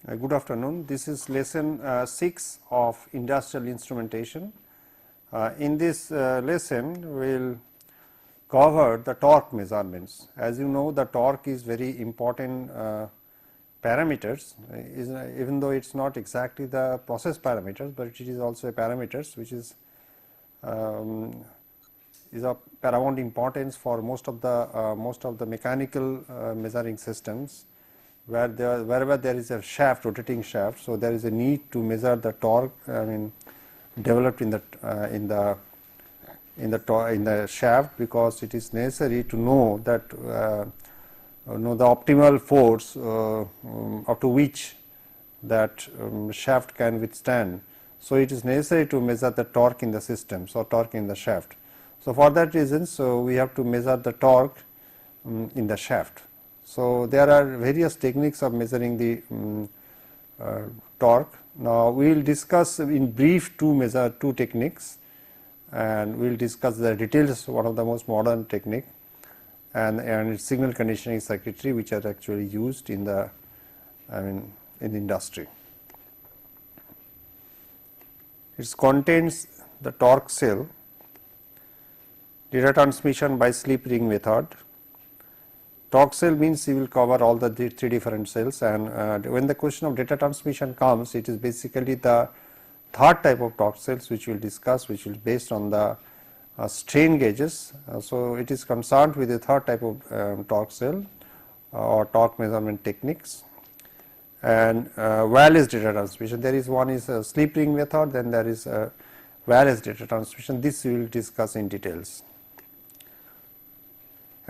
Good afternoon. This is lesson 6 of industrial instrumentation. In this lesson, we will cover the torque measurements. As you know, the torque is very important parameters, even though it is not exactly the process parameters, but it is also a parameters which is of paramount importance for most of the mechanical measuring systems. Wherever there is a shaft, rotating shaft, so there is a need to measure the torque. Developed in the shaft, because it is necessary to know that know the optimal force up to which that shaft can withstand. So it is necessary to measure the torque in the system, so torque in the shaft. So for that reason, so we have to measure the torque in the shaft. So there are various techniques of measuring the torque. Now we will discuss in brief two techniques, and we will discuss the details, one of the most modern technique, and signal conditioning circuitry, which are actually used in the in the industry. It contains the torque cell, data transmission by slip ring method. Torque cell means you will cover all the three different cells, and when the question of data transmission comes, it is basically the third type of torque cells which we will discuss, which is based on the strain gauges. So it is concerned with the third type of torque cell or torque measurement techniques. And wireless data transmission, there is one is a slip ring method, then there is a wireless data transmission. This we will discuss in details.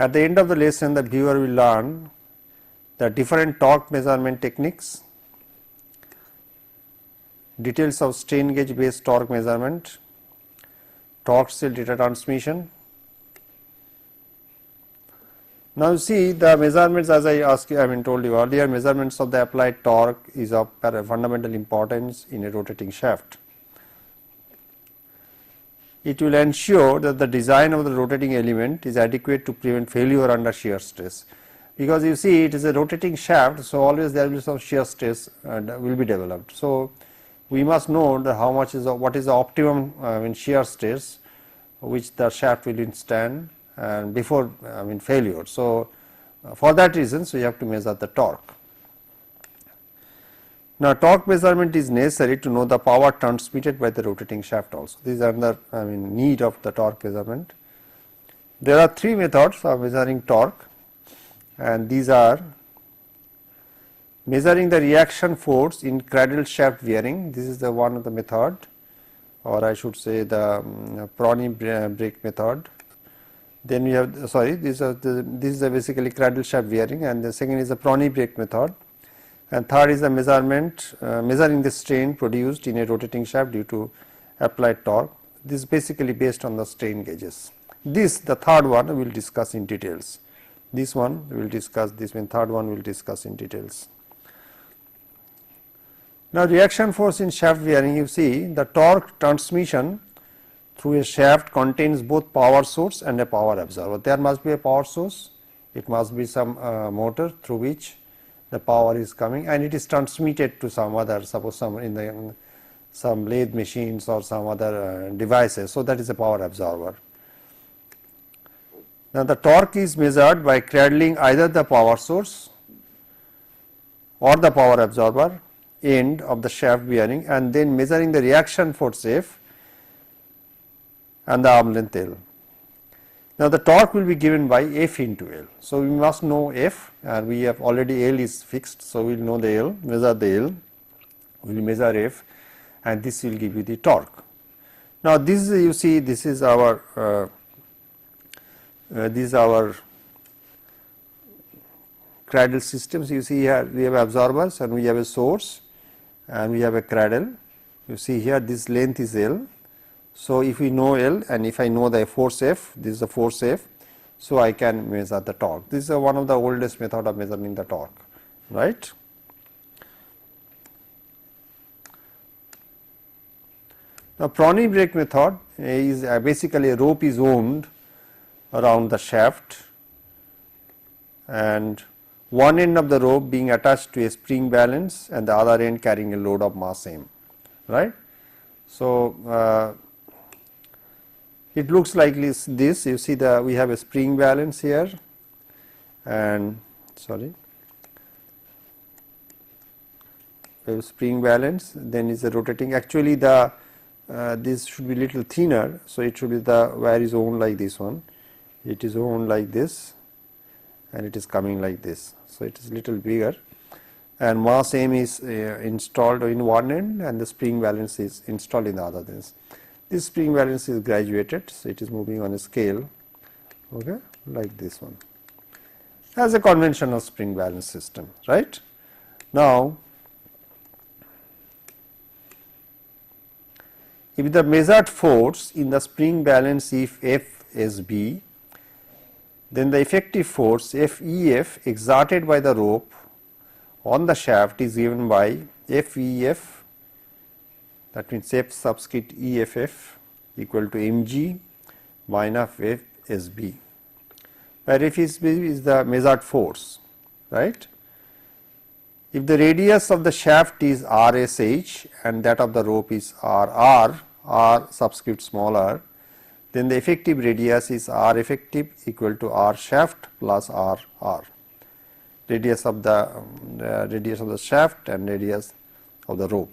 At the end of the lesson, the viewer will learn the different torque measurement techniques, details of strain gauge based torque measurement, torque cell data transmission. Now you see the measurements, as told you earlier, measurements of the applied torque is of fundamental importance in a rotating shaft. It will ensure that the design of the rotating element is adequate to prevent failure under shear stress, because you see it is a rotating shaft, so always there will be some shear stress will be developed. So we must know what is the optimum shear stress which the shaft will withstand and before failure. So for that reason, so you have to measure the torque. Now torque measurement is necessary to know the power transmitted by the rotating shaft also. This is another need of the torque measurement. There are three methods of measuring torque, and these are measuring the reaction force in cradle shaft bearing. This is the one of the method, or I should say the Prony brake method. Then we have this is basically cradle shaft bearing, and the second is the Prony brake method. And third is the measuring the strain produced in a rotating shaft due to applied torque. This is basically based on the strain gauges. The third one we will discuss in details. This one we will discuss, third one we will discuss in details. Now reaction force in shaft bearing, you see the torque transmission through a shaft contains both power source and a power absorber. There must be a power source, it must be some motor through which the power is coming, and it is transmitted to some other, suppose some lathe machines or some other devices. So that is a power absorber. Now the torque is measured by cradling either the power source or the power absorber end of the shaft bearing, and then measuring the reaction force F and the arm length L. Now the torque will be given by F into L. So we must know F, and we have already L is fixed. So we will know the L, measure the L, we will measure F, and this will give you the torque. Now this is, you see, this is our cradle systems. You see here we have absorbers and we have a source and we have a cradle. You see here this length is L. So if we know L and if I know the force F, this is the force F, so I can measure the torque. This is one of the oldest method of measuring the torque, right. Now Prony brake method is basically a rope is wound around the shaft, and one end of the rope being attached to a spring balance and the other end carrying a load of mass m, right. So, it looks like this, you see we have a spring balance here and sorry, we have spring balance, then is a rotating, actually the this should be little thinner. So, it should be the wire is wound like this one, it is wound like this and it is coming like this. So, it is little bigger and mass m is installed in one end and the spring balance is installed in the other ends. This spring balance is graduated, so it is moving on a scale, okay, like this one, as a conventional spring balance system, right. Now, if the measured force in the spring balance if F is B, then the effective force FEF exerted by the rope on the shaft is given by FEF, that means F subscript EFF equal to mg minus FSB, where FSB is the measured force, right. If the radius of the shaft is RSH and that of the rope is RR, R subscript smaller, then the effective radius is R effective equal to R shaft plus RR, radius of the shaft and radius of the rope.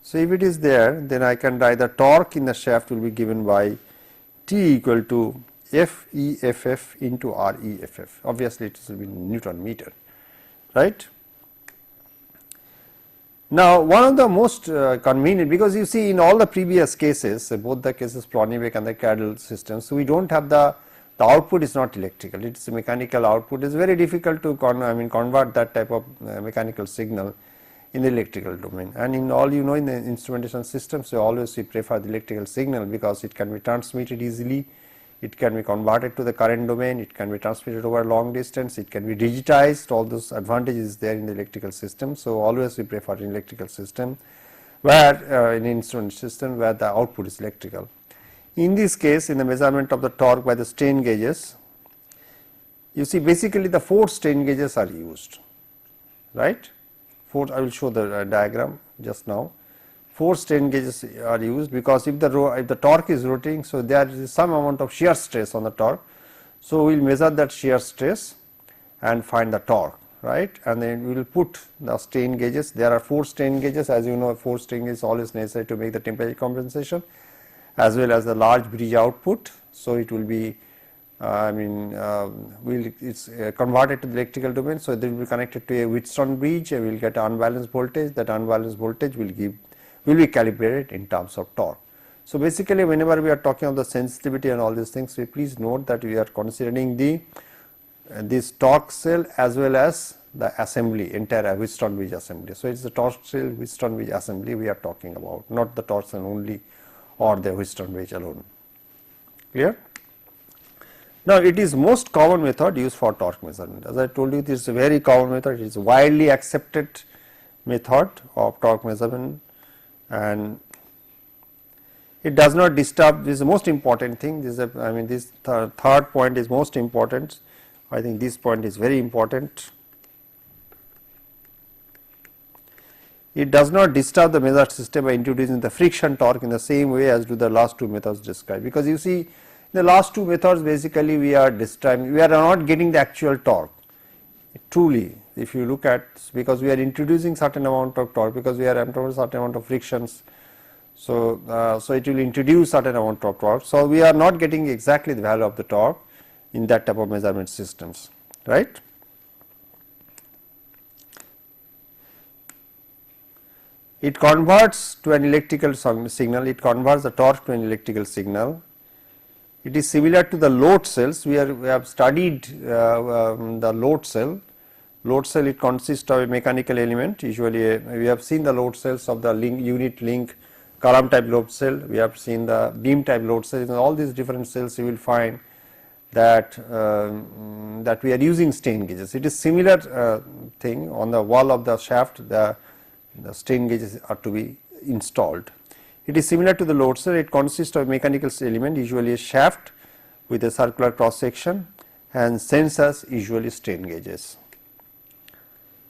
So, if it is there, then I can write the torque in the shaft will be given by T equal to FEFF into REFF, obviously it will be Newton meter, right. Now, one of the most convenient, because you see in all the previous cases, both the cases Plonivec and the Cadle systems, so we do not have the output is not electrical, it is a mechanical output. It is very difficult to convert that type of mechanical signal in the electrical domain, and in all in the instrumentation systems, so always we prefer the electrical signal because it can be transmitted easily, it can be converted to the current domain, it can be transmitted over long distance, it can be digitized, all those advantages there in the electrical system. So, always we prefer an electrical system where in instrument system where the output is electrical. In this case, in the measurement of the torque by the strain gauges, you see basically the 4 strain gauges are used, right. 4, I will show the diagram just now. 4 strain gauges are used because if the torque is rotating, so there is some amount of shear stress on the torque. So, we will measure that shear stress and find the torque, right, and then we will put the strain gauges. There are 4 strain gauges, as you know 4 strain gauges is always necessary to make the temperature compensation as well as the large bridge output. So, it will be it is converted to the electrical domain. So, they will be connected to a Wheatstone bridge and we will get unbalanced voltage, that unbalanced voltage will be calibrated in terms of torque. So, basically whenever we are talking of the sensitivity and all these things, we please note that we are considering this torque cell as well as the assembly, entire Wheatstone bridge assembly. So, it is the torque cell Wheatstone bridge assembly we are talking about, not the torque cell only or the Wheatstone bridge alone, clear. Now, it is most common method used for torque measurement. As I told you, this is a very common method, it is widely accepted method of torque measurement, and it does not disturb. This is the most important thing. This is this third point is most important. I think this point is very important. It does not disturb the measured system by introducing the friction torque in the same way as do the last 2 methods described, because you see the last 2 methods basically we are not getting the actual torque truly, if you look at, because we are introducing certain amount of torque, because we are entering certain amount of frictions. So, so it will introduce certain amount of torque. So, we are not getting exactly the value of the torque in that type of measurement systems, right. It converts to an electrical signal, it converts the torque to an electrical signal. It is similar to the load cells. We have studied the load cell. Load cell, it consists of a mechanical element, usually we have seen the load cells of the unit link column type load cell, we have seen the beam type load cell. In all these different cells you will find that that we are using strain gauges. It is similar thing on the wall of the shaft, the strain gauges are to be installed. It is similar to the load cell, it consists of a mechanical element, usually a shaft with a circular cross section, and sensors, usually strain gauges.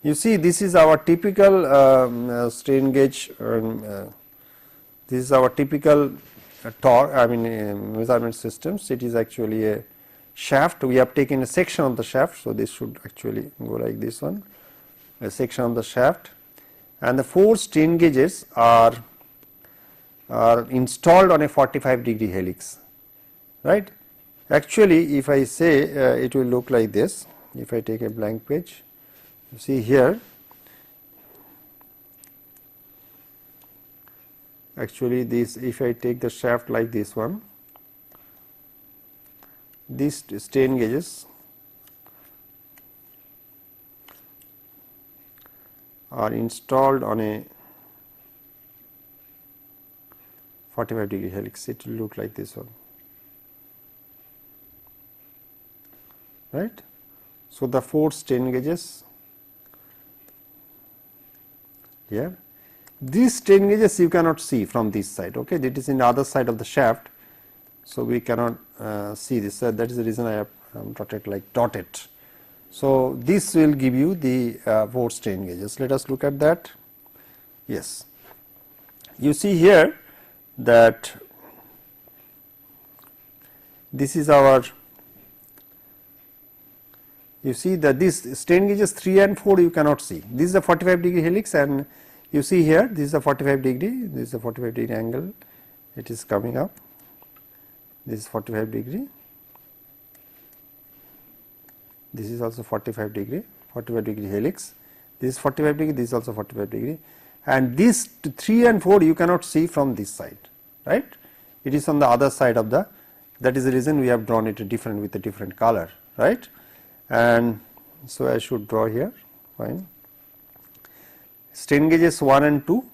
You see, this is our typical strain gauge. This is our typical torque, measurement systems. It is actually a shaft. We have taken a section of the shaft, so this should actually go like this one, a section of the shaft, and the 4 strain gauges are installed on a 45-degree helix, right. Actually, if I say it will look like this, if I take a blank page, you see here, actually this, if I take the shaft like this one, these strain gauges are installed on a 45-degree helix. It will look like this one, right. So, the 4 strain gauges here, these strain gauges you cannot see from this side, okay. That is in the other side of the shaft. So, we cannot see this, that is the reason I have dotted. So, this will give you the 4 strain gauges. Let us look at that. Yes, you see here that this is our, you see that this strain gauges 3 and 4 you cannot see. This is a 45-degree helix, and you see here this is a 45-degree, this is a 45-degree angle, it is coming up, this is 45-degree, this is also 45-degree helix, this is 45-degree, this is also 45-degree, and these 3 and 4 you cannot see from this side, right. It is on the other side of the, that is the reason we have drawn it different with a different color, right. And so, I should draw here, fine, strain gauges 1 and 2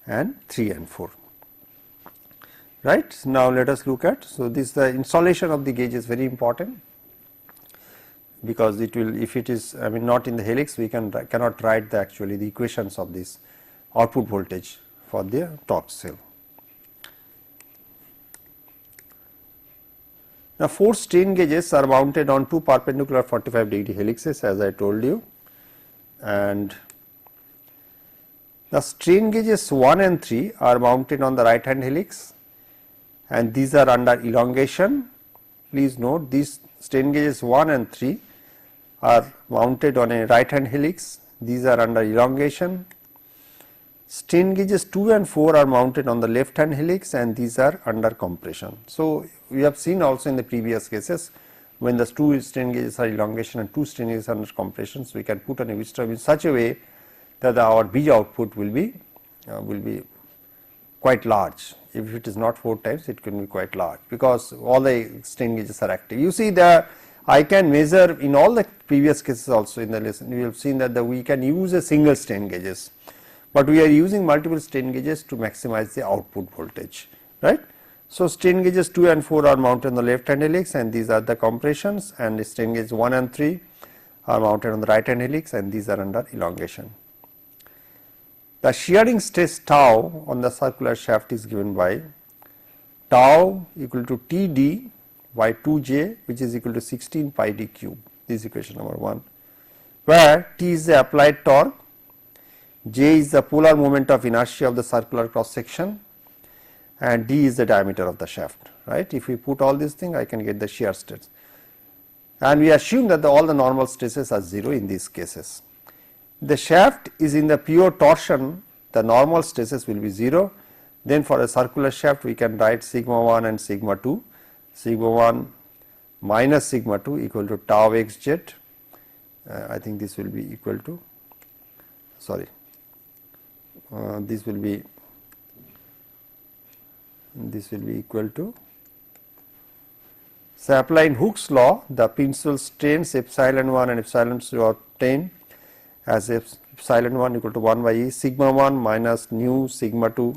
and 3 and 4, right. Now, let us look at, so this the installation of the gauge is very important, because it will, if it is not in the helix, we cannot write the actually the equations of this output voltage for the torque cell. Now, 4 strain gauges are mounted on 2 perpendicular 45-degree helixes, as I told you, and the strain gauges 1 and 3 are mounted on the right hand helix, and these are under elongation. Please note, these strain gauges 1 and 3 are mounted on a right hand helix, these are under elongation. Strain gauges 2 and 4 are mounted on the left hand helix, and these are under compression. So, we have seen also in the previous cases, when the 2 strain gauges are elongation and 2 strain gauges are under compression. So, we can put an Weierstrass in such a way that our bridge output will be quite large. If it is not 4 times, it can be quite large, because all the strain gauges are active. You see that I can measure in all the previous cases also in the lesson, we have seen that we can use a single strain gauges, but we are using multiple strain gauges to maximize the output voltage, right. So, strain gauges 2 and 4 are mounted on the left hand helix, and these are the compressions, and strain gauge 1 and 3 are mounted on the right hand helix, and these are under elongation. The shearing stress tau on the circular shaft is given by tau equal to Td by 2j, which is equal to 16 pi d cube. This is equation number 1, where T is the applied torque, J is the polar moment of inertia of the circular cross section, and D is the diameter of the shaft, right. If we put all these things, I can get the shear stress, and we assume that all the normal stresses are 0 in these cases. The shaft is in the pure torsion, the normal stresses will be 0. Then for a circular shaft, we can write sigma 1 and sigma 2, sigma 1 minus sigma 2 equal to tau xz. I think this will be equal to, sorry, this will be equal to, so applying Hooke's law, the principal strains epsilon 1 and epsilon 2 are obtained as epsilon 1 equal to 1 by E, sigma 1 minus nu sigma 2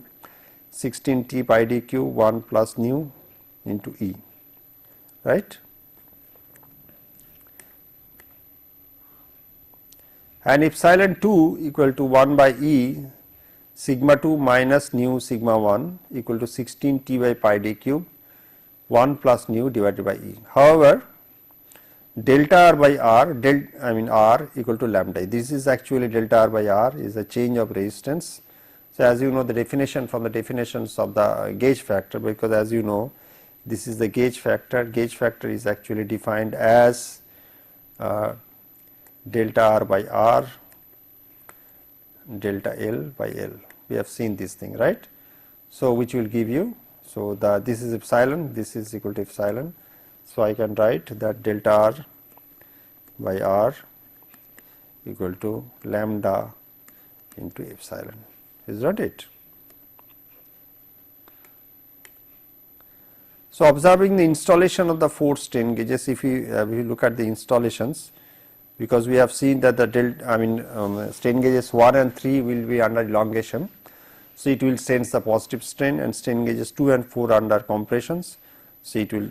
16 T pi d q 1 plus nu into E, right. And epsilon 2 equal to 1 by E sigma 2 minus nu sigma 1 equal to 16 T by pi d cube 1 plus nu divided by E. However, delta R by R, R equal to lambda. This is actually delta R by R is a change of resistance. So, as you know the definition from the definitions of the gauge factor, because as you know this is the gauge factor is actually defined as delta R by R delta L by L. We have seen this thing, right. So, which will give you, so this is epsilon, this is equal to epsilon. So, I can write that delta R by R equal to lambda into epsilon, is that it. So, observing the installation of the 4 strain gauges, if you look at the installations, because we have seen that the strain gauges 1 and 3 will be under elongation. So, it will sense the positive strain, and strain gauges 2 and 4 under compressions. So, it will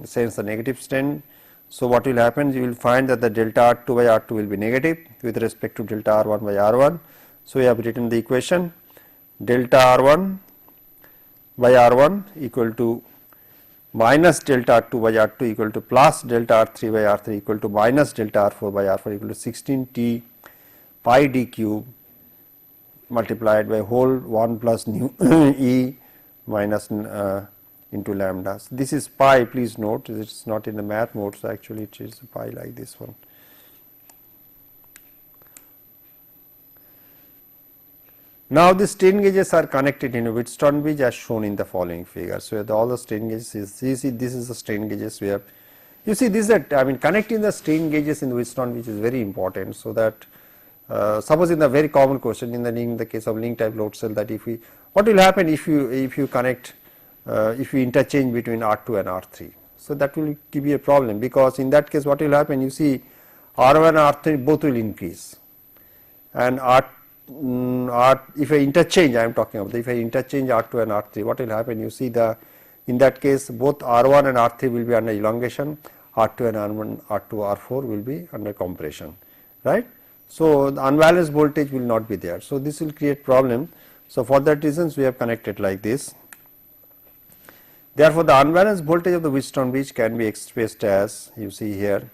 sense the negative strain. So, what will happen, you will find that the delta R2 by R2 will be negative with respect to delta R1 by R1. So, we have written the equation delta R1 by R1 equal to minus delta R2 by R2 equal to plus delta R3 by R3 equal to minus delta R4 by R4 equal to 16T pi d cube multiplied by whole 1 plus nu E minus into lambda. So, this is pi, please note it is not in the math mode. So, actually it is pi like this one. Now, the strain gauges are connected in a Wheatstone bridge as shown in the following figure. So, all the strain gauges is, you see this is the strain gauges we have. You see this is connecting the strain gauges in the Wheatstone bridge is very important. So, that suppose in the very common question in the case of link type load cell, that if we, what will happen if you connect if you interchange between R2 and R3. So, that will give you a problem, because in that case what will happen, you see R1 and R3 both will increase, and if I interchange, I am talking about, if I interchange R2 and R3, what will happen, you see in that case both R1 and R3 will be under elongation, R2 and R2, R4 will be under compression, right. So, the unbalanced voltage will not be there. So, this will create problem. So, for that reasons we have connected like this. Therefore, the unbalanced voltage of the Wheatstone bridge can be expressed as, you see here,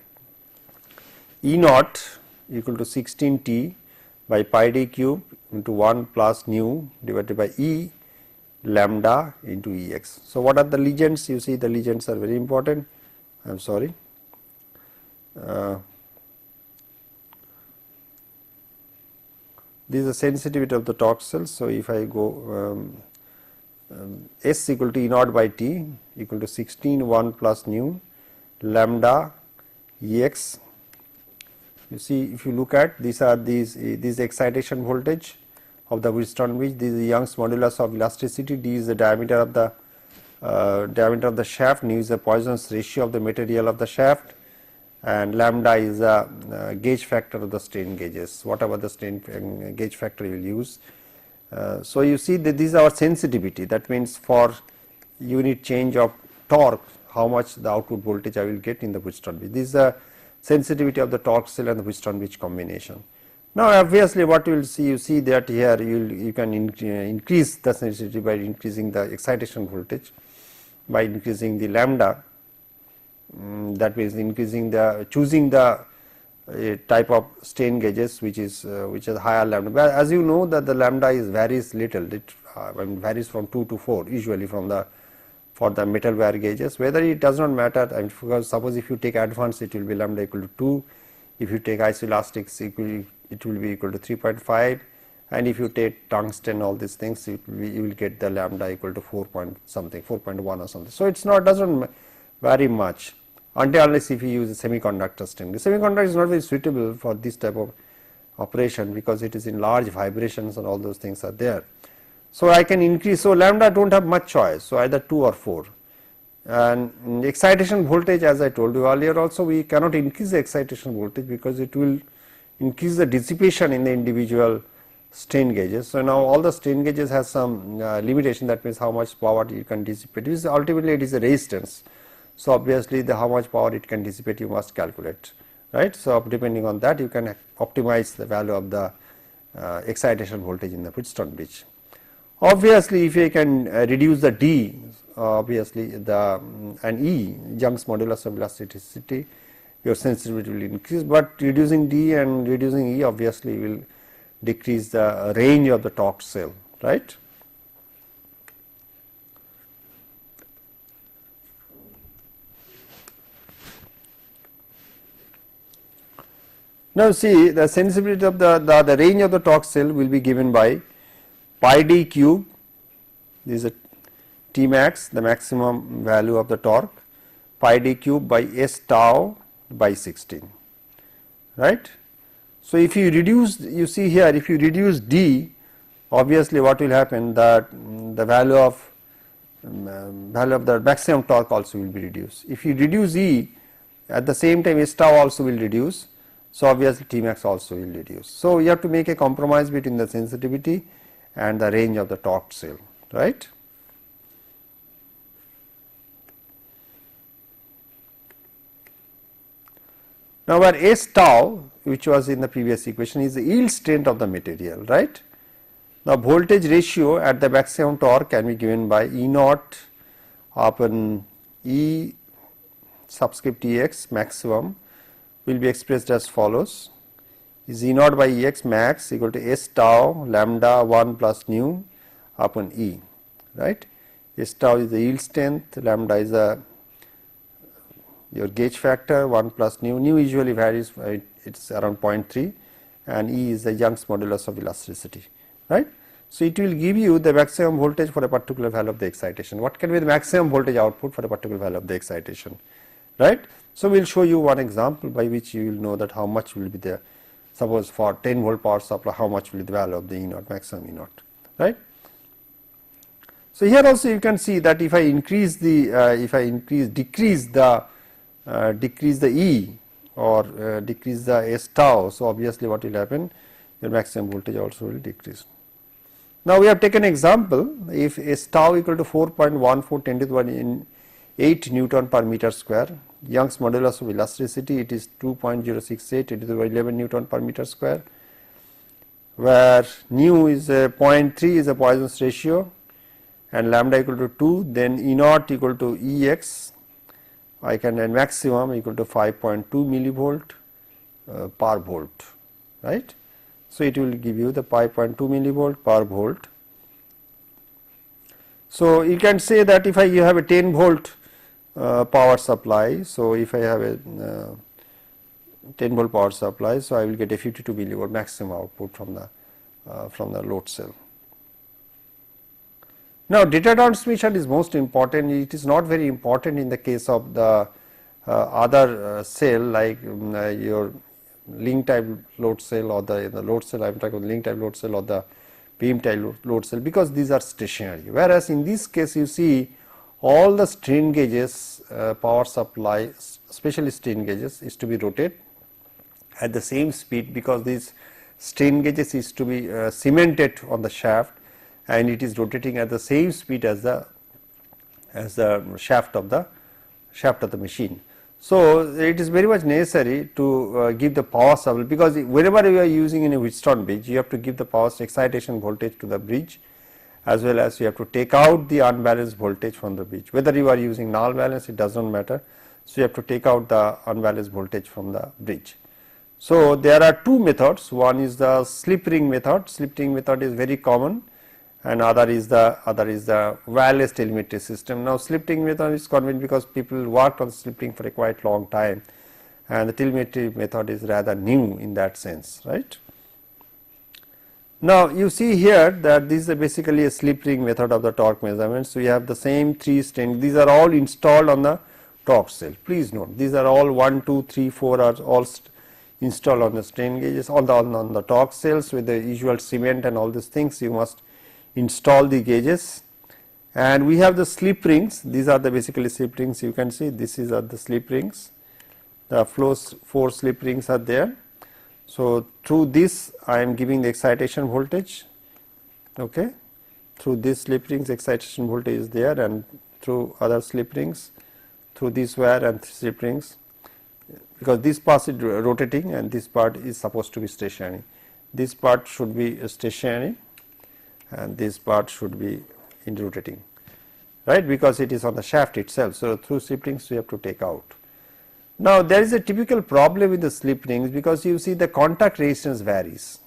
E naught equal to 16T by pi d cube into 1 plus nu divided by E lambda into Ex. So, what are the legends? You see the legends are very important. I am sorry. This is the sensitivity of the torque cells. So, if I go S equal to E naught by T equal to 16 1 plus nu lambda Ex. You see, if you look at these are these excitation voltage of the Wheatstone bridge. This is Young's modulus of elasticity. D is the diameter of the shaft. Nu is the Poisson's ratio of the material of the shaft, and lambda is the gauge factor of the strain gauges, whatever the strain gauge factor you will use. So, you see that these are our sensitivity, that means for unit change of torque how much the output voltage I will get in the Wheatstone bridge. This is the sensitivity of the torque cell and the Wheatstone bridge combination. Now, obviously what you will see, you see that here you can increase the sensitivity by increasing the excitation voltage, by increasing the lambda, that means increasing choosing the type of strain gauges which is higher lambda. But as you know that the lambda varies little, it varies from 2 to 4 usually for the metal wire gauges. Whether it does not matter, because suppose if you take advanced, it will be lambda equal to 2. If you take isoelastics, it will be equal to 3.5, and if you take tungsten, all these things, you will get the lambda equal to 4 point something, 4.1 or something. So, it's not doesn't vary much, unless if you use a semiconductor strain. The semiconductor is not very suitable for this type of operation, because it is in large vibrations and all those things are there. So, I can increase. So, lambda do not have much choice. So, either 2 or 4, and excitation voltage, as I told you earlier also, we cannot increase the excitation voltage because it will increase the dissipation in the individual strain gauges. So, now all the strain gauges has some limitation, that means how much power you can dissipate. It is ultimately it is a resistance. So, obviously the how much power it can dissipate you must calculate, right. So, depending on that you can optimize the value of the excitation voltage in the Wheatstone bridge. Obviously, if you can reduce the D, obviously the and E, Young's modulus of elasticity, your sensitivity will increase, but reducing D and reducing E obviously will decrease the range of the torque cell, right. Now see, the sensitivity of the range of the torque cell will be given by pi d cube, this is a T max, the maximum value of the torque, pi d cube by S tau by 16, right. So if you reduce, you see here, if you reduce D, obviously what will happen, that the value of the maximum torque also will be reduced. If you reduce E, at the same time S tau also will reduce, so obviously T max also will reduce. So you have to make a compromise between the sensitivity and the range of the torque cell, right. Now where S tau, which was in the previous equation, is the yield strength of the material, right. Now voltage ratio at the maximum torque can be given by E naught upon E subscript Ex maximum will be expressed as follows, is E naught by Ex max equal to S tau lambda 1 plus nu upon E, right. S tau is the yield strength, lambda is your gauge factor, 1 plus nu, nu usually varies, it is around 0.3, and E is the Young's modulus of elasticity, right. So it will give you the maximum voltage for a particular value of the excitation. What can be the maximum voltage output for a particular value of the excitation, right. So we will show you one example by which you will know that how much will be there. Suppose for 10 volt power supply, how much will be the value of the E naught, maximum E naught, right. So here also you can see that if I increase the, decrease the E or decrease the S tau, so obviously what will happen, your maximum voltage also will decrease. Now we have taken example, if S tau equal to 4.14 10 to the power 8 Newton per meter square, Young's modulus of elasticity, it is 2.068 10 to the power 11 Newton per meter square, where nu is 0.3 is a Poisson's ratio and lambda equal to 2, then E naught equal to Ex, I can write maximum equal to 5.2 millivolt per volt, right. So it will give you the 5.2 millivolt per volt. So you can say that if you have a 10 volt power supply, so if I have a 10 volt power supply, so I will get a 52 millivolt maximum output from the load cell. Now data transmission is most important. It is not very important in the case of the other cell like your link type load cell or the load cell, I am talking about link type load cell or the beam type load cell, because these are stationary. Whereas in this case you see all the strain gauges power supply, especially strain gauges, is to be rotated at the same speed, because these strain gauges is to be cemented on the shaft and it is rotating at the same speed as the shaft of the machine. So it is very much necessary to give the power supply, because wherever you are using in a Wheatstone bridge, you have to give the power excitation voltage to the bridge, as well as you have to take out the unbalanced voltage from the bridge. Whether you are using null balance, it does not matter. So you have to take out the unbalanced voltage from the bridge. So there are two methods. One is the slip ring method. Slip ring method is very common, and other is the wireless telemetry system. Now slip ring method is common because people worked on slip ring for a quite long time, and the telemetry method is rather new in that sense, right. Now you see here that this is basically a slip ring method of the torque measurement. So you have the same three strain, these are all installed on the torque cell. Please note, these are all 1, 2, 3, 4 are all installed on the strain gauges on the torque cells with the usual cement and all these things. You must install the gauges, and we have the slip rings. These are the basically slip rings. You can see this is the slip rings. The 4 slip rings are there. So through this I am giving the excitation voltage. Okay, through these slip rings excitation voltage is there, and through other slip rings, through this wire and slip rings, because this part is rotating and this part is supposed to be stationary. This part should be stationary and this part should be in rotating, right, because it is on the shaft itself. So through slip rings we have to take out. Now, there is a typical problem with the slip rings, because you see the contact resistance varies,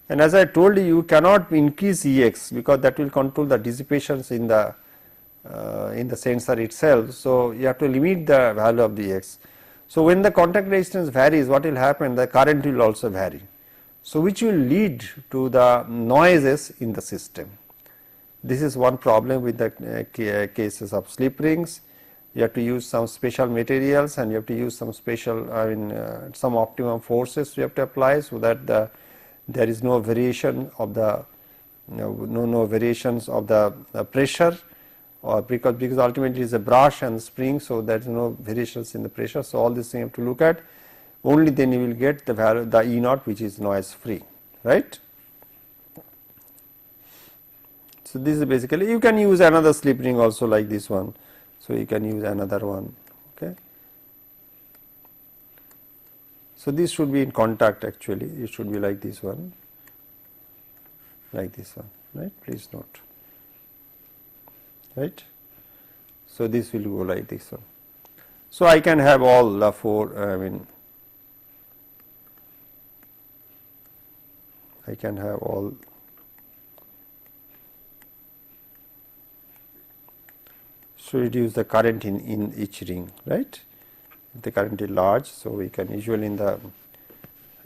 and as I told you, you cannot increase Ex, because that will control the dissipations in the sensor itself. So, you have to limit the value of the X. So, when the contact resistance varies, what will happen? The current will also vary. So, which will lead to the noises in the system. This is one problem with the cases of slip rings. You have to use some special materials, and you have to use some special, some optimum forces you have to apply, so that there is no variation of the no variations of the pressure, or because ultimately it is a brush and spring, so there is no variations in the pressure. So, all these things you have to look at, only then you will get the value, the E naught, which is noise free, right. So, this is basically, you can use another slip ring also like this one. So, you can use another one. Okay. So, this should be in contact, actually it should be like this one, right, please note, right. So, this will go like this one. So, I can have all the four, I can have all to reduce the current in each ring, right. If the current is large, so we can usually in the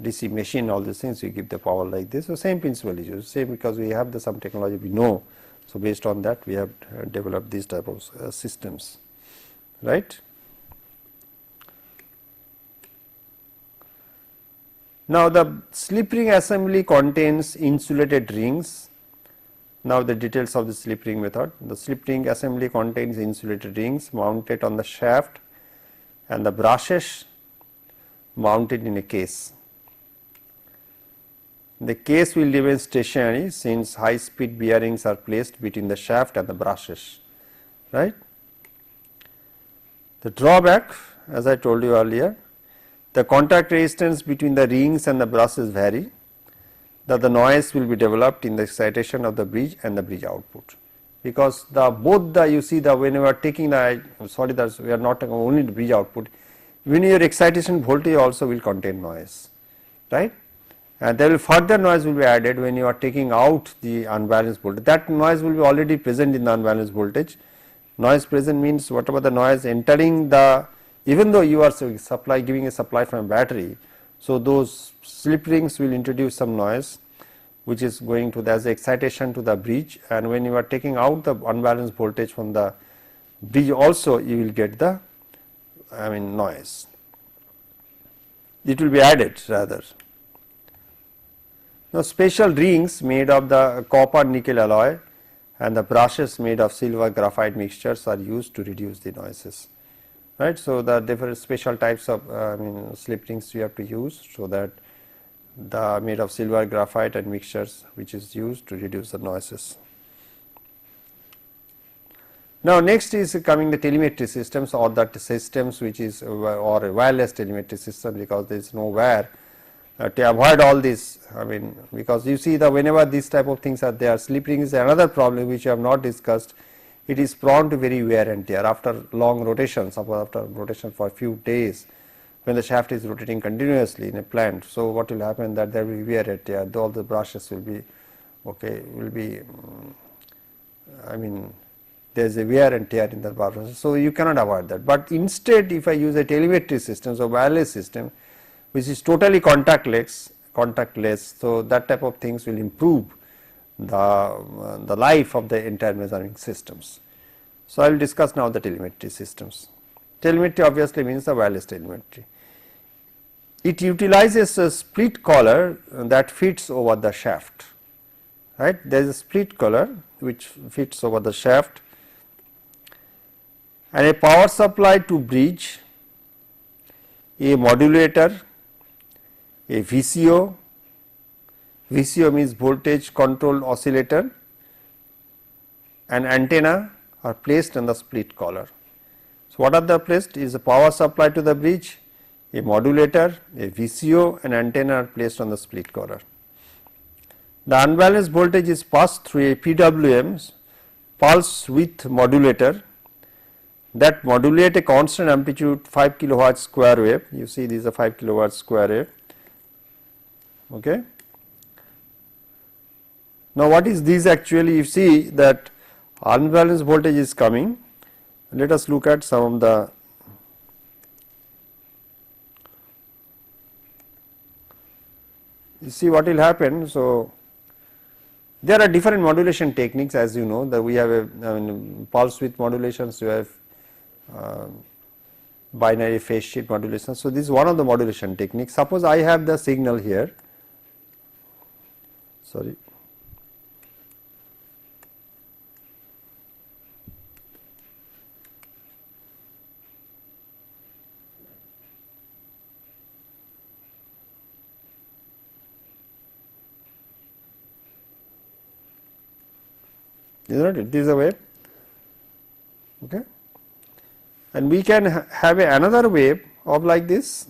DC machine, all these things, we give the power like this. So, same principle is used, same, because we have some technology we know. So, based on that we have developed these type of systems, right. Now, the slip ring assembly contains insulated rings. Now, the details of the slip ring method. The slip ring assembly contains insulated rings mounted on the shaft and the brushes mounted in a case. The case will remain stationary, since high speed bearings are placed between the shaft and the brushes, right. The drawback, as I told you earlier, the contact resistance between the rings and the brushes vary, that the noise will be developed in the excitation of the bridge and the bridge output, because both the, you see, the when you are taking the, sorry, that we are not taking only the bridge output, when your excitation voltage also will contain noise, right, and there will further noise will be added when you are taking out the unbalanced voltage. That noise will be already present in the unbalanced voltage. Noise present means whatever the noise entering the, even though you are giving a supply from battery. So, those slip rings will introduce some noise, which is going to as excitation to the bridge, and when you are taking out the unbalanced voltage from the bridge also, you will get the noise, it will be added rather. Now, special rings made of the copper nickel alloy and the brushes made of silver graphite mixtures are used to reduce the noises, right. So, the different special types of slip rings you have to use, so that the made of silver graphite and mixtures, which is used to reduce the noises. Now, next is coming the telemetry systems, or that systems which is or a wireless telemetry system, because there is no wire to avoid all this. Because you see, the whenever these type of things are there, slip ring is another problem which I have not discussed. It is prone to very wear and tear after long rotation, suppose after rotation for a few days, when the shaft is rotating continuously in a plant. So, what will happen, that there will be wear and tear, all the brushes will be there is a wear and tear in the brushes. So, you cannot avoid that, but instead if I use a telemetry system, so wireless system which is totally contactless, so that type of things will improve the life of the entire measuring systems. So, I will discuss now the telemetry systems. Telemetry obviously means the wireless telemetry. It utilizes a split collar that fits over the shaft, right. There is a split collar which fits over the shaft, and a power supply to bridge, a modulator, a VCO means voltage controlled oscillator, and antenna are placed on the split collar. So, what are the placed is a power supply to the bridge, a modulator, a VCO, and antenna are placed on the split collar. The unbalanced voltage is passed through a PWM pulse width modulator that modulate a constant amplitude 5 kilohertz square wave. You see this is a 5 kilohertz square wave. Okay. Now, what is this actually? You see that unbalanced voltage is coming. Let us look at some of the you see what will happen. So, there are different modulation techniques, as you know, that we have a pulse width modulations, you have binary phase shift modulation. So, this is one of the modulation techniques. Suppose I have the signal here, sorry. Is not it? This is a wave, okay, and we can have another wave of like this.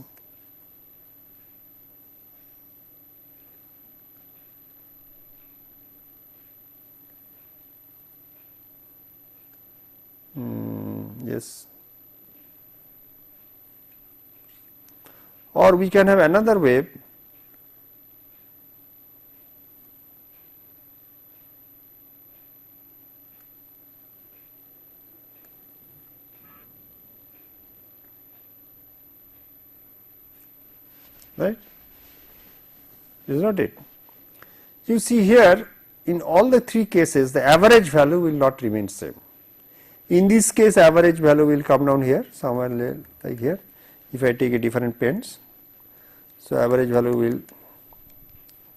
Yes, or we can have another wave right, is not it. You see here in all the three cases the average value will not remain same. In this case average value will come down here somewhere like here if I take a different pens. So, average value will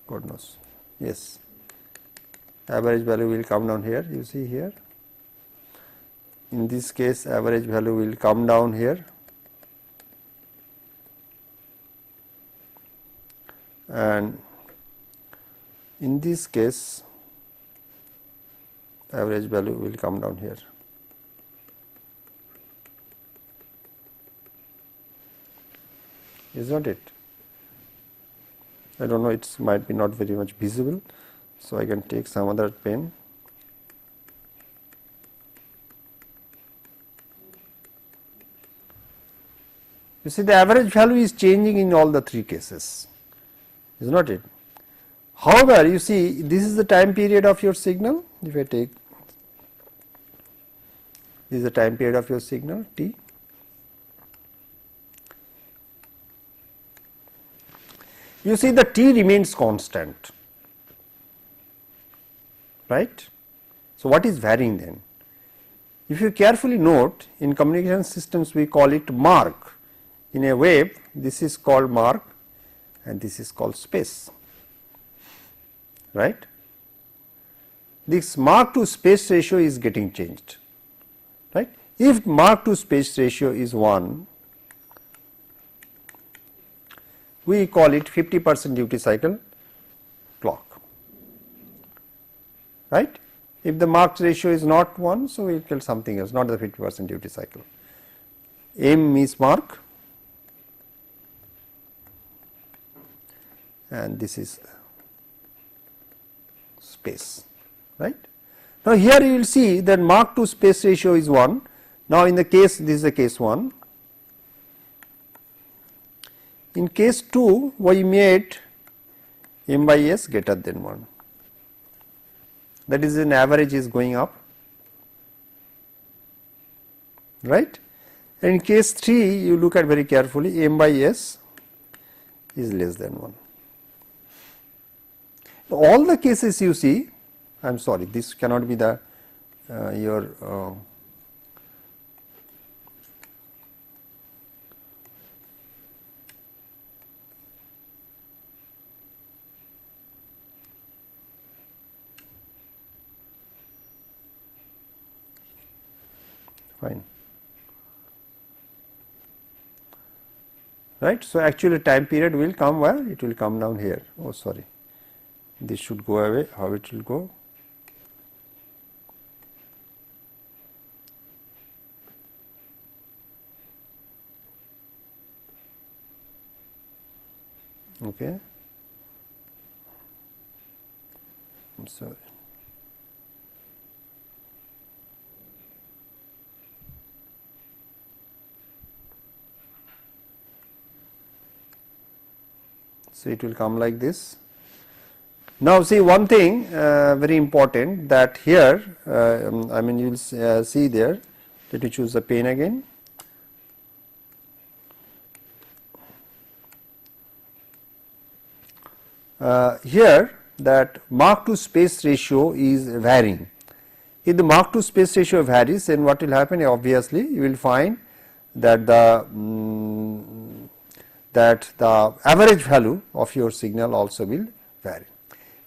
God knows, yes, average value will come down here, you see here. In this case average value will come down here, and in this case average value will come down here. Is not it? I do not know, it might be not very much visible. So, I can take some other pen. You see the average value is changing in all the three cases, is not it? However, you see this is the time period of your signal. If I take this is the time period of your signal t. You see the t remains constant, right. So, what is varying then? If you carefully note, in communication systems we call it mark. In a wave this is called mark and this is called space, right. This mark to space ratio is getting changed, right. If mark to space ratio is 1, we call it 50% duty cycle clock, right. If the mark ratio is not 1, so we will tell something else, not the 50% duty cycle. M is mark and this is space, right. Now, here you will see that mark to space ratio is 1. Now, in the case this is the case 1. In case 2 we made m by s greater than 1, that is an average is going up, right. And in case 3 you look at very carefully, m by s is less than 1. All the cases you see, I am sorry, this cannot be the your fine, right. So, actually time period will come where it will come down here. Oh sorry, this should go away. How it will go? Okay, I'm sorry. So, it will come like this. Now, see one thing very important, that here I mean you will see there, let me choose the pen again. Here that Mach to space ratio is varying. If the Mach to space ratio varies, then what will happen? Obviously, you will find that the average value of your signal also will vary.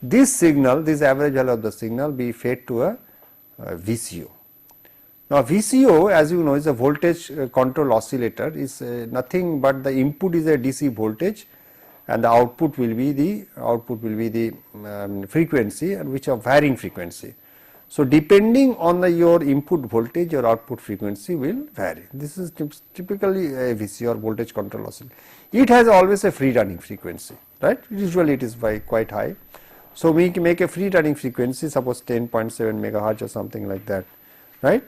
This signal, this average value of the signal be fed to a VCO. Now, VCO, as you know, is a voltage control oscillator, is nothing but the input is a DC voltage and the output will be the frequency, and which are varying frequency. So, depending on your input voltage, your output frequency will vary. This is typically a VCO or voltage control oscillator. It has always a free running frequency, right? Usually it is by quite high. So, we can make a free running frequency, suppose 10.7 megahertz or something like that, right?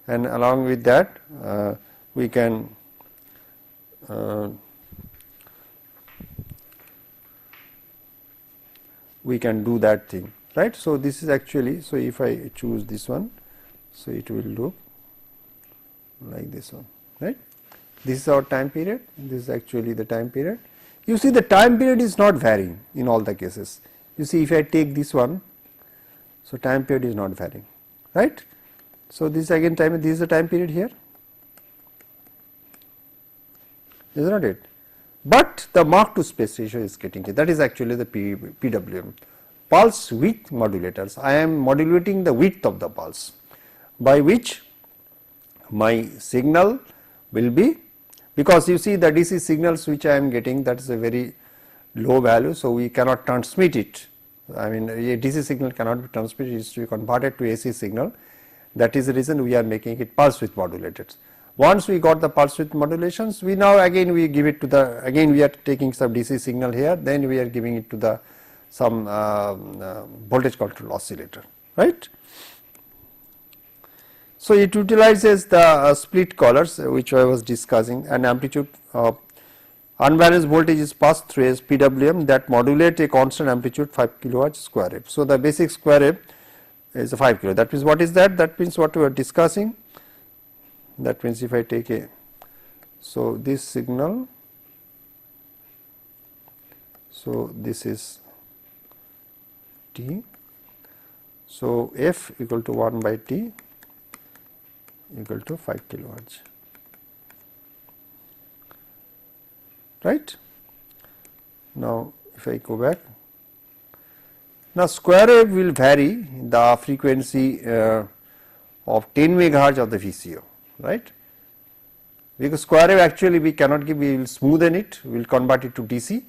And along with that we can do that thing, right. So, this is actually, so if I choose this one, so it will look like this one, right. This is our time period, this is actually the time period. You see the time period is not varying in all the cases. You see if I take this one, so time period is not varying, right. So, this is again time, this is the time period here, is not it, but the Mach to space ratio is getting it. That is actually the PWM, pulse width modulators. I am modulating the width of the pulse, by which my signal will be, because you see the DC signals which I am getting, that is a very low value. So, we cannot transmit it, I mean a DC signal cannot be transmitted, it is to be converted to AC signal. That is the reason we are making it pulse width modulated. Once we got the pulse width modulations, we now again we give it to the, again we are taking some DC signal here, then we are giving it to the some voltage control oscillator, right. So, it utilizes the split collars which I was discussing, and amplitude unbalanced voltage is passed through as PWM that modulate a constant amplitude 5 kilohertz square wave. So, the basic square wave is a 5 kilo. That means what is that? That means what we are discussing. That means if I take a, so this signal, so this is T, so F equal to 1 by T equal to 5 kilohertz, right. Now, if I go back, now square wave will vary the frequency of 10 megahertz of the VCO, right, because square wave actually we cannot give, we will smoothen it, we will convert it to DC,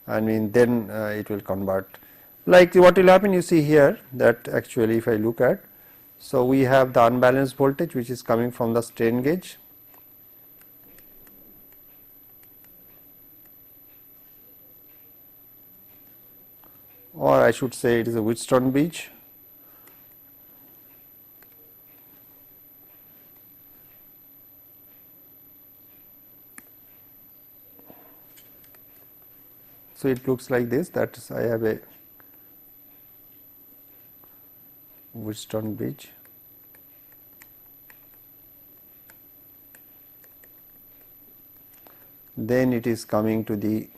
and then it will convert, like what will happen, you see here that actually if I look at, so we have the unbalanced voltage which is coming from the strain gauge, or I should say it is a Wheatstone bridge. So, it looks like this, that is I have a Wheatstone bridge. Then it is coming to the,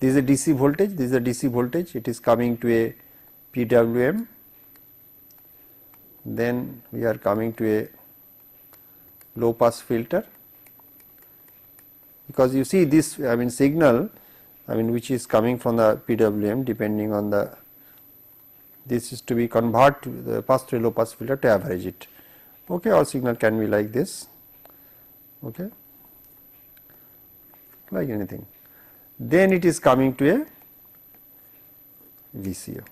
this is a DC voltage, this is a DC voltage, it is coming to a PWM, then we are coming to a low pass filter, because you see this signal which is coming from the PWM, depending on the, this is to be convert to the pass through low pass filter to average it, okay. Our signal can be like this, okay, like anything. Then it is coming to a VCO.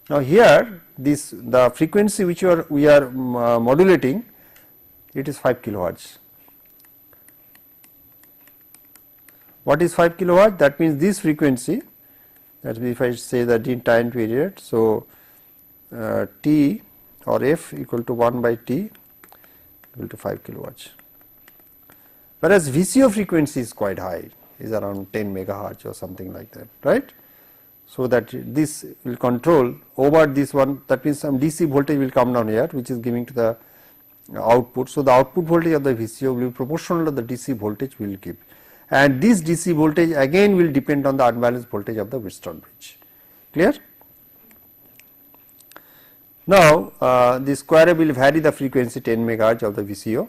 Now, here this the frequency which we are modulating, it is 5 kilohertz. What is 5 kilohertz? That means this frequency, that means if I say the time period, so T or F equal to 1 by T equal to 5 kilohertz. Whereas VCO frequency is quite high, is around 10 megahertz or something like that, right. So, that this will control over this one, that means some DC voltage will come down here, which is giving to the output. So, the output voltage of the VCO will be proportional to the DC voltage we will give, and this DC voltage again will depend on the unbalanced voltage of the Wheatstone bridge. Clear? Now, the square wave will vary the frequency 10 megahertz of the VCO.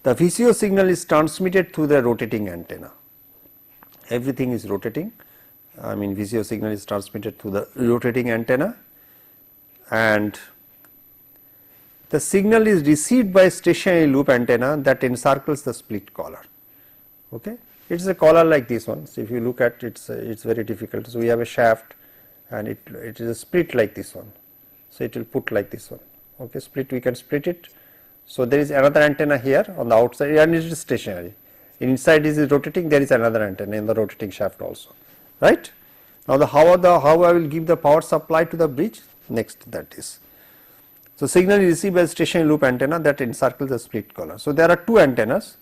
The VCO signal is transmitted through the rotating antenna. Everything is rotating. I mean, VCO signal is transmitted through the rotating antenna, and the signal is received by stationary loop antenna that encircles the split collar. Okay. It is a collar like this one. So, if you look at it, it's very difficult. So, we have a shaft and it is a split like this one. So, it will put like this one. Okay. Split, we can split it. So, there is another antenna here on the outside and it is stationary. Inside this is rotating, there is another antenna in the rotating shaft also, right. Now, how I will give the power supply to the bridge, next that is. So, signal is received by stationary loop antenna that encircles the split collar. So, there are two antennas,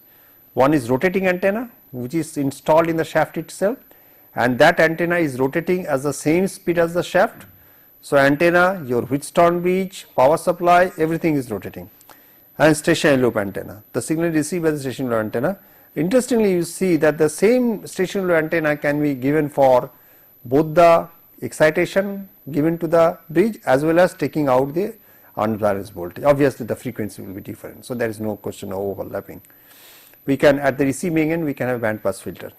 one is rotating antenna which is installed in the shaft itself, and that antenna is rotating at the same speed as the shaft. So, antenna, your Wheatstone bridge, power supply, everything is rotating, and stationary loop antenna. The signal is received by the stationary loop antenna. Interestingly, you see that the same stationary loop antenna can be given for both the excitation given to the bridge as well as taking out the unbalanced voltage. Obviously, the frequency will be different. So, there is no question of overlapping. We can, at the receiving end, we can have band pass filter.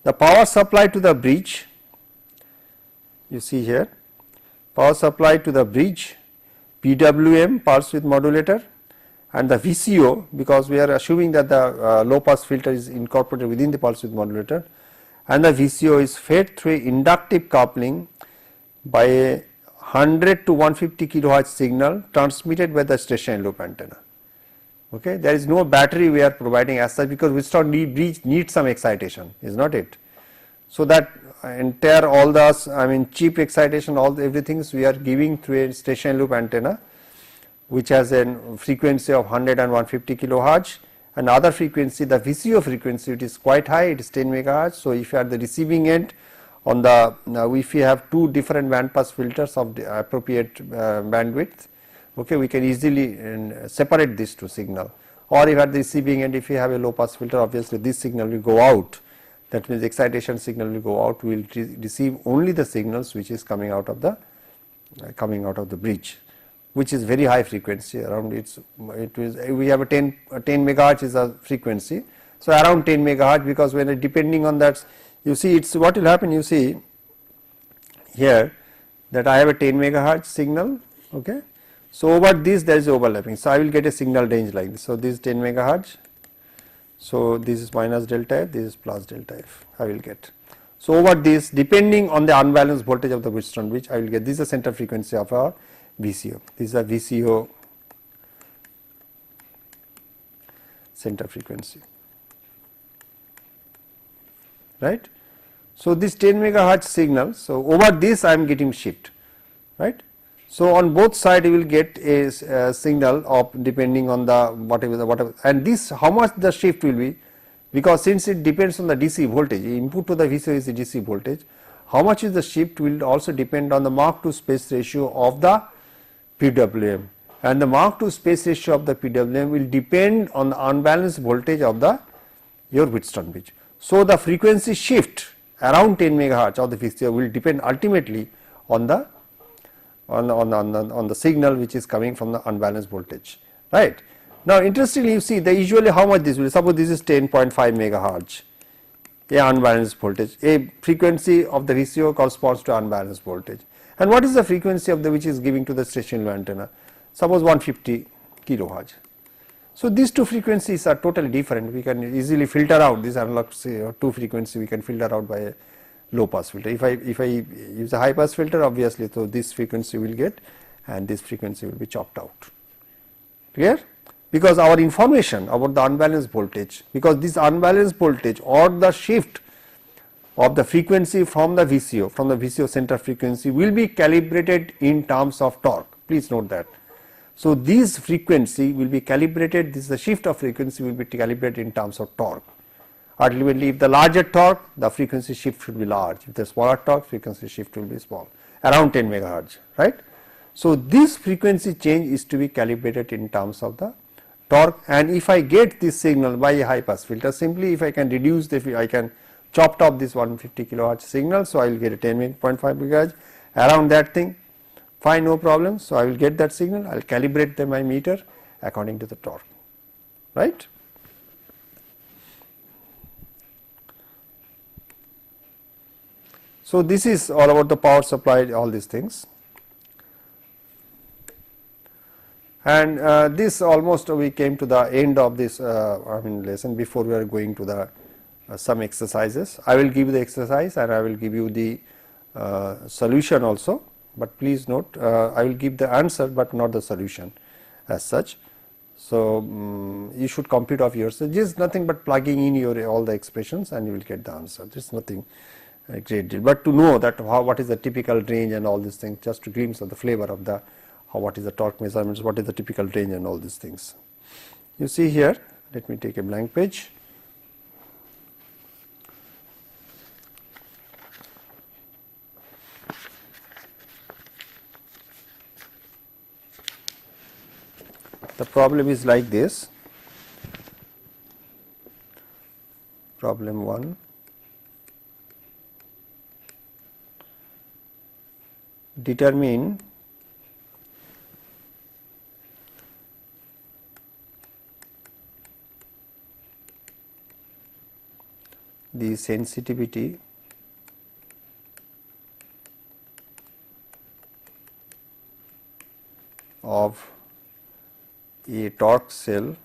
The power supply to the bridge, you see here, power supply to the bridge, PWM, pulse width modulator, and the VCO, because we are assuming that the low pass filter is incorporated within the pulse width modulator, and the VCO is fed through inductive coupling by a 100 to 150 kilohertz signal transmitted by the stationary loop antenna. Okay. There is no battery we are providing as such, because Wheatstone bridge needs some excitation, is not it. So, that entire all the cheap excitation, all everything we are giving through a stationary loop antenna, which has a frequency of 100 and 150 kilohertz, and other frequency, the VCO frequency, it is quite high, it is 10 megahertz. So, if you are at the receiving end on the, if you have two different band pass filters of the appropriate bandwidth, okay, we can easily separate these two signal, or if at the receiving end, if you have a low pass filter, obviously this signal will go out, that means excitation signal will go out, we will receive only the signals which is coming out of the bridge, which is very high frequency, around we have a 10 megahertz is a frequency. So, around 10 megahertz, because when depending on that, you see it's what will happen, you see here that I have a 10 megahertz signal. Okay. So, over this there is overlapping. So, I will get a signal range like this. So, this is 10 megahertz. So, this is minus delta F, this is plus delta F, I will get. So, over this, depending on the unbalanced voltage of the Wheatstone bridge, I will get, this is the center frequency of our VCO. This is a VCO center frequency, right. So, this 10 megahertz signal, so over this I am getting shift, right. So, on both sides you will get a signal of depending on the whatever, and this how much the shift will be, because since it depends on the DC voltage, input to the VCO is the DC voltage, how much is the shift will also depend on the Mach 2 space ratio of the PWM, and the Mach 2 space ratio of the PWM will depend on the unbalanced voltage of the your Wheatstone bridge. So, the frequency shift around 10 megahertz of the VCO will depend ultimately on the signal which is coming from the unbalanced voltage, right. Now, interestingly, you see the usually how much this will, suppose this is 10.5 megahertz, a unbalanced voltage, a frequency of the VCO corresponds to unbalanced voltage. And what is the frequency of the which is giving to the stationary antenna? Suppose 150 kilohertz. So, these two frequencies are totally different. We can easily filter out these analog two frequency, we can filter out by a low pass filter. If I use a high pass filter, obviously, so this frequency will get and this frequency will be chopped out. Clear? Because our information about the unbalanced voltage, because this unbalanced voltage or the shift of the frequency from the VCO center frequency will be calibrated in terms of torque. Please note that. So, this frequency will be calibrated, this is the shift of frequency will be calibrated in terms of torque. Ultimately, if the larger torque, the frequency shift should be large, if the smaller torque, frequency shift will be small, around 10 megahertz, right. So, this frequency change is to be calibrated in terms of the torque, and if I get this signal by a high pass filter, simply if I can reduce the, I can chop off this 150 kilohertz signal, so I will get a 10.5 gigahertz around that thing, fine, no problem. So, I will get that signal, I will calibrate my meter according to the torque, right. So, this is all about the power supply, all these things. And this almost we came to the end of this lesson. Before we are going to the some exercises, I will give you the exercise and I will give you the solution also, but please note I will give the answer but not the solution as such. So, you should compute of yourself, just nothing but plugging in your all the expressions and you will get the answer, there is nothing a great deal, but to know that what is the typical range and all these things, just to glimpse of the flavor of the what is the torque measurements, what is the typical range and all these things. You see here, let me take a blank page. The problem is like this. Problem 1. Determine the sensitivity of a torque cell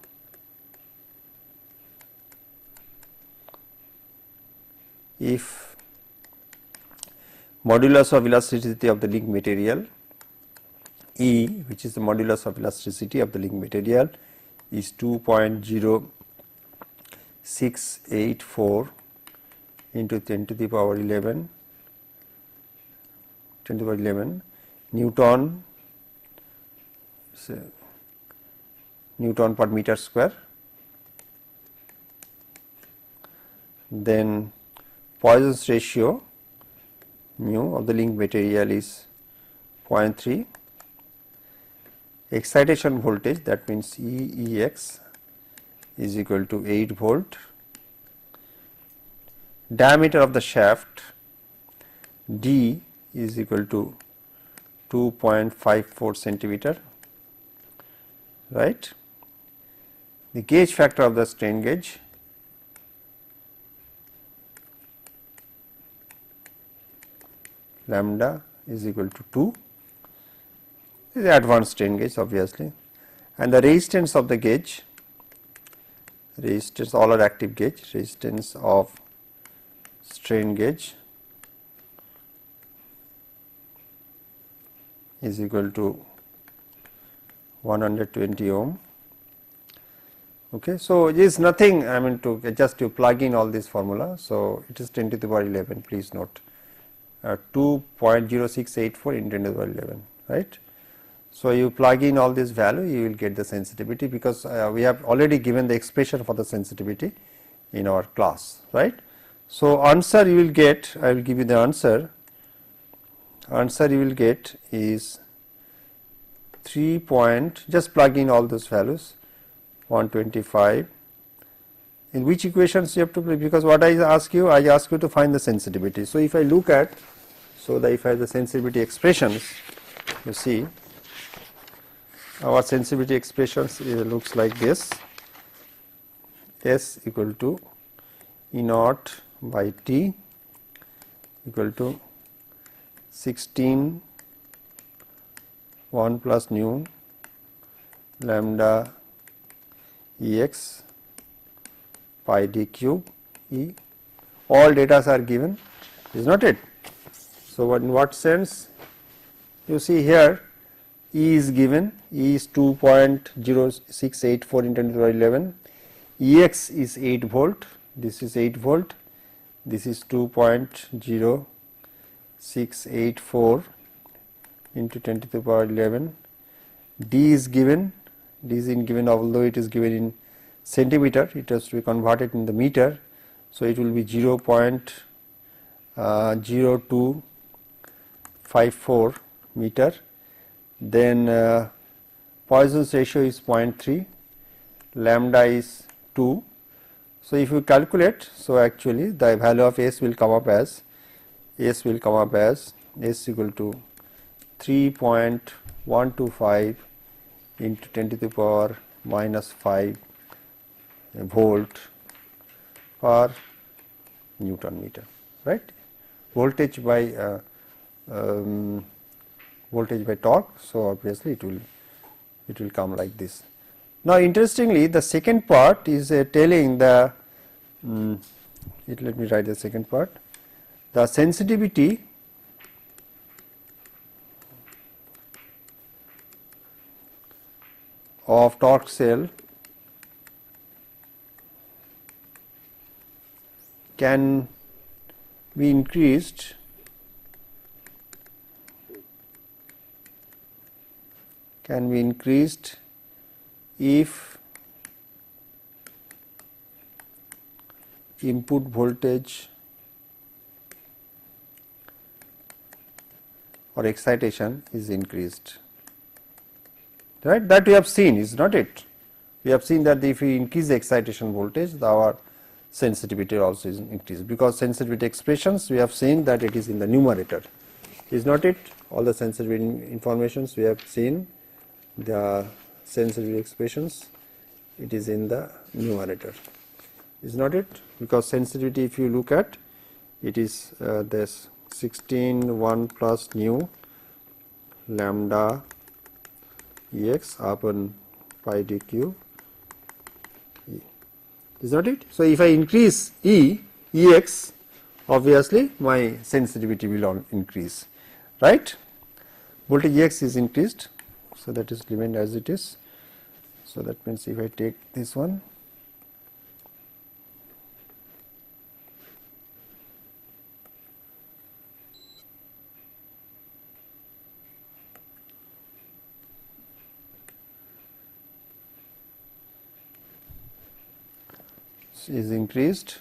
if modulus of elasticity of the link material E, which is the modulus of elasticity of the link material, is 2.0684 into 10 to the power 11 Newton per meter square. Then Poisson's ratio mu of the link material is 0.3. Excitation voltage, that means EEX is equal to 8 volt. Diameter of the shaft D is equal to 2.54 centimeter, right. The gauge factor of the strain gauge lambda is equal to 2, this is the advanced strain gauge obviously, and the resistance of the gauge, resistance all are active gauge, resistance of strain gauge is equal to 120 ohm. Okay, so it is nothing, I mean to just to plug in all this formula. So it is 10 to the power 11, please note 2.0684 in 10 to the power 11, right. So you plug in all this value, you will get the sensitivity, because we have already given the expression for the sensitivity in our class, right. So answer you will get, I will give you the answer you will get is 3 just plug in all those values, 125. In which equations you have to play, because what I ask you to find the sensitivity. So if I look at, so that if I have the sensitivity expressions, you see our sensitivity expressions looks like this, S equal to E naught by T equal to 16 1 plus nu lambda Ex pi d cube E, all data are given, is not it. So in what sense, you see here E is given, E is 2.0684 into 10 to the power 11, Ex is 8 volt, this is 8 volt, this is 2.0684 into 10 to the power 11, D is given, although it is given in centimeter, it has to be converted in the meter. So, it will be 0.0254 meter. Then Poisson's ratio is 0.3, lambda is 2. So, if you calculate, so actually the value of S will come up as S equal to 3.125 into 10 to the power minus 5 volt per Newton meter, right? Voltage by torque. So, obviously it will come like this. Now, interestingly, the second part is telling the let me write the second part. The sensitivity of torque cell can be increased if input voltage or excitation is increased, right? That we have seen, is not it? We have seen that if we increase the excitation voltage, our sensitivity also is increased, because sensitivity expressions we have seen that it is in the numerator, is not it? All the sensitivity informations we have seen, the sensitivity expressions, it is in the numerator, is not it? Because sensitivity, if you look at, it is this 16 plus nu lambda Ex upon pi dq, is not it? So, if I increase Ex, obviously my sensitivity will increase, right? Voltage Ex is increased, so that is given as it is. So, that means if I take this one, is increased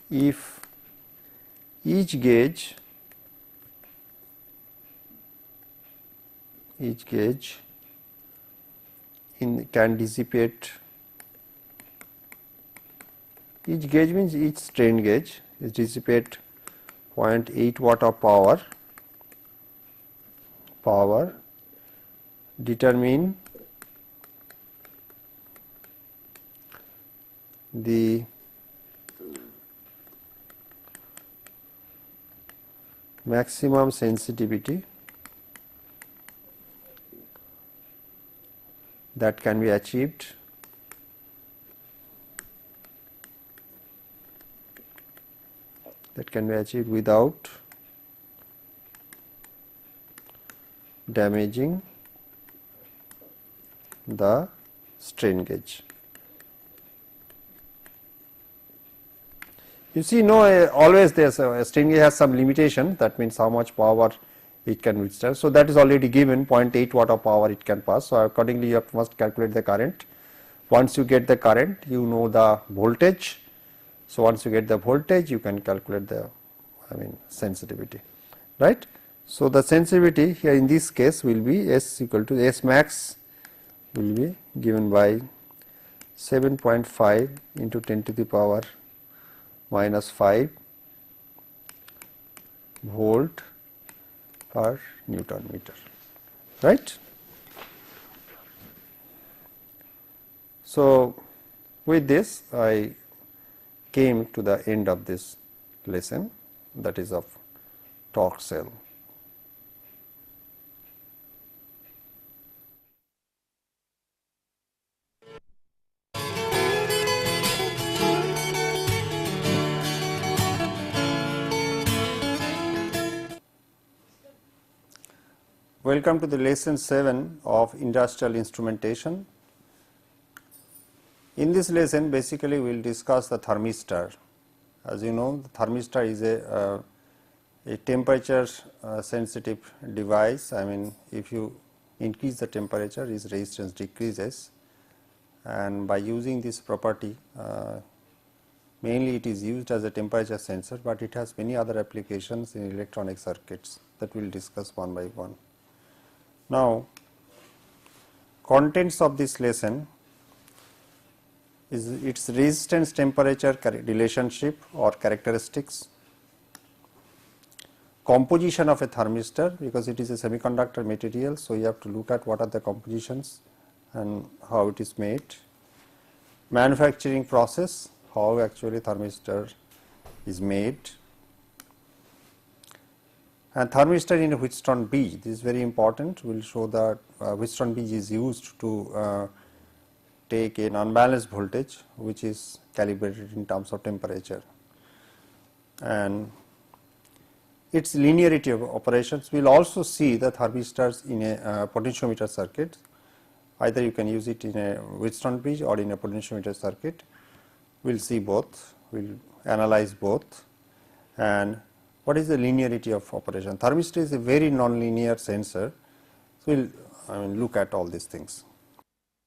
if each gauge can dissipate, each gauge means each strain gauge is dissipate 0.8 watt of power, determine the maximum sensitivity that can be achieved without damaging the strain gauge. You see, always there is a strain gauge has some limitation, that means how much power it can withstand. So, that is already given 0.8 watt of power it can pass. So, accordingly you must calculate the current. Once you get the current, you know the voltage. So, once you get the voltage, you can calculate the sensitivity, right. So, the sensitivity here in this case will be S equal to S max will be given by 7.5 into 10 to the power minus 5 volt per Newton meter, right. So, with this I came to the end of this lesson, that is of torque cell. Welcome to the lesson 7 of industrial instrumentation. In this lesson, basically we will discuss the thermistor. As you know, the thermistor is a a temperature sensitive device. I mean, if you increase the temperature, its resistance decreases, and by using this property, mainly it is used as a temperature sensor, but it has many other applications in electronic circuits that we will discuss one by one. Now, contents of this lesson is its resistance temperature relationship or characteristics, composition of a thermistor, because it is a semiconductor material. So, you have to look at what are the compositions and how it is made, manufacturing process, how actually thermistor is made, and thermistor in a Wheatstone bridge. This is very important. We will show that Wheatstone bridge is used to take an unbalanced voltage which is calibrated in terms of temperature, and its linearity of operations. We will also see the thermistors in a potentiometer circuit. Either you can use it in a Wheatstone bridge or in a potentiometer circuit. We will see both, we will analyze both, and what is the linearity of operation. Thermistor is a very non-linear sensor, so we will look at all these things.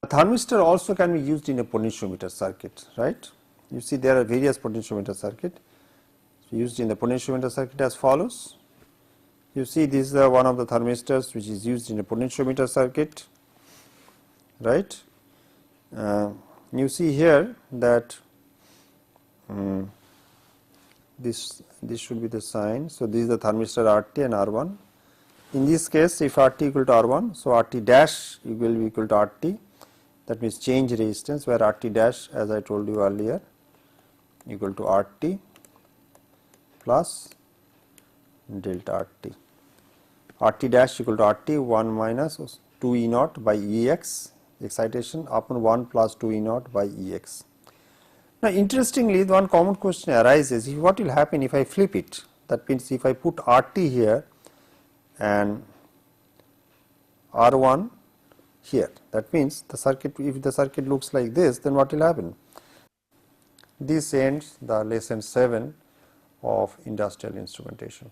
A thermistor also can be used in a potentiometer circuit, right. You see there are various potentiometer circuit used in the potentiometer circuit as follows. You see this is one of the thermistors which is used in a potentiometer circuit, right. You see here that this should be the sign. So, this is the thermistor RT and R1. In this case, if RT equal to R1, so RT dash will be equal to RT, that means change resistance, where RT dash, as I told you earlier, equal to RT plus delta RT. RT dash equal to RT 1 minus 2 E naught by Ex, excitation, upon 1 plus 2 E naught by Ex. Now, interestingly, one common question arises, what will happen if I flip it? That means, if I put RT here and R1 here, that means the circuit, if the circuit looks like this, then what will happen? This ends the lesson 7 of industrial instrumentation.